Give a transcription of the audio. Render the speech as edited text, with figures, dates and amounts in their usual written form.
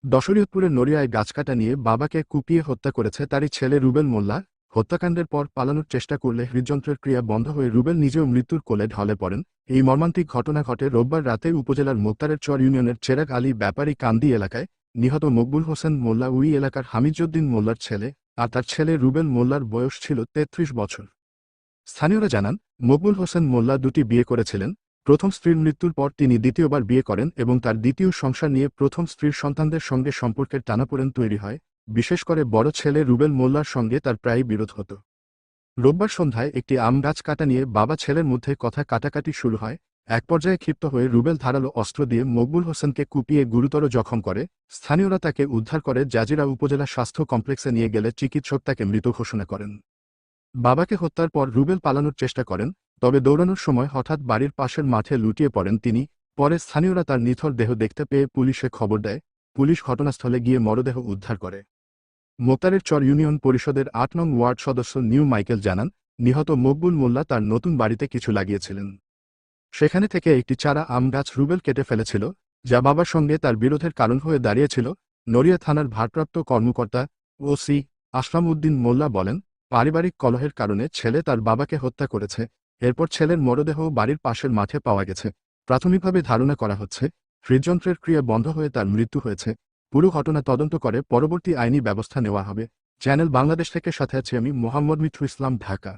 দশরীয়তপুরের নড়িয়ায় গাছকাটা নিয়ে বাবাকে কুপিয়ে হত্যা করেছে তারই ছেলে রুবেল মোল্লা। হত্যাকাণ্ডের পর পালানোর চেষ্টা করলে হৃদযন্ত্রের ক্রিয়া বন্ধ হয়ে রুবেল নিজেও মৃত্যুর কোলে ঢলে পড়েন। এই মর্মান্তিক ঘটনা ঘটে রোববার রাতে উপজেলার মোক্তারের চর ইউনিয়নের চেরাগ আলী ব্যাপারী কান্দি এলাকায়। নিহত মকবুল হোসেন মোল্লা ওই এলাকার হামিজউদ্দিন মোল্লার ছেলে, আর তার ছেলে রুবেল মোল্লার বয়স ছিল ৩৩ বছর। স্থানীয়রা জানান, মকবুল হোসেন মোল্লা দুটি বিয়ে করেছিলেন। প্রথম স্ত্রীর মৃত্যুর পর তিনি দ্বিতীয়বার বিয়ে করেন এবং তার দ্বিতীয় সংসার নিয়ে প্রথম স্ত্রীর সন্তানদের সঙ্গে সম্পর্কের টানাপোড়েন তৈরি হয়। বিশেষ করে বড় ছেলে রুবেল মোল্লার সঙ্গে তার প্রায়ই বিরোধ হতো। রোববার সন্ধ্যায় একটি আম গাছ কাটা নিয়ে বাবা ছেলের মধ্যে কথা কাটাকাটি শুরু হয়। এক পর্যায়ে ক্ষিপ্ত হয়ে রুবেল ধারালো অস্ত্র দিয়ে মকবুল হোসেনকে কুপিয়ে গুরুতর জখম করে। স্থানীয়রা তাকে উদ্ধার করে জাজিরা উপজেলা স্বাস্থ্য কমপ্লেক্সে নিয়ে গেলে চিকিৎসক তাকে মৃত ঘোষণা করেন। বাবাকে হত্যার পর রুবেল পালানোর চেষ্টা করেন, তবে দৌড়ানোর সময় হঠাৎ বাড়ির পাশের মাঠে লুটিয়ে পড়েন তিনি। পরে স্থানীয়রা তার নিথর দেহ দেখতে পেয়ে পুলিশে খবর দেয়। পুলিশ ঘটনাস্থলে গিয়ে মরদেহ উদ্ধার করে। মোক্তারের চর ইউনিয়ন পরিষদের ৮ নং ওয়ার্ড সদস্য নিউ মাইকেল জানান, নিহত মকবুল মোল্লা তার নতুন বাড়িতে কিছু লাগিয়েছিলেন। সেখানে থেকে একটি চারা আম গাছ রুবেল কেটে ফেলেছিল, যা বাবার সঙ্গে তার বিরোধের কারণ হয়ে দাঁড়িয়েছিল। নড়িয়া থানার ভারপ্রাপ্ত কর্মকর্তা ওসি আশরাম উদ্দিন মোল্লা বলেন, পারিবারিক কলহের কারণে ছেলে তার বাবাকে হত্যা করেছে। এরপর ছেলের মরদেহ বাড়ির পাশের মাঠে পাওয়া গেছে। প্রাথমিকভাবে ধারণা করা হচ্ছে, হৃদযন্ত্রের ক্রিয়া বন্ধ হয়ে তার মৃত্যু হয়েছে। পুরো ঘটনা তদন্ত করে পরবর্তী আইনি ব্যবস্থা নেওয়া হবে। চ্যানেল বাংলাদেশ থেকে সাথে আছি আমি মোহাম্মদ মিঠু ইসলাম, ঢাকা।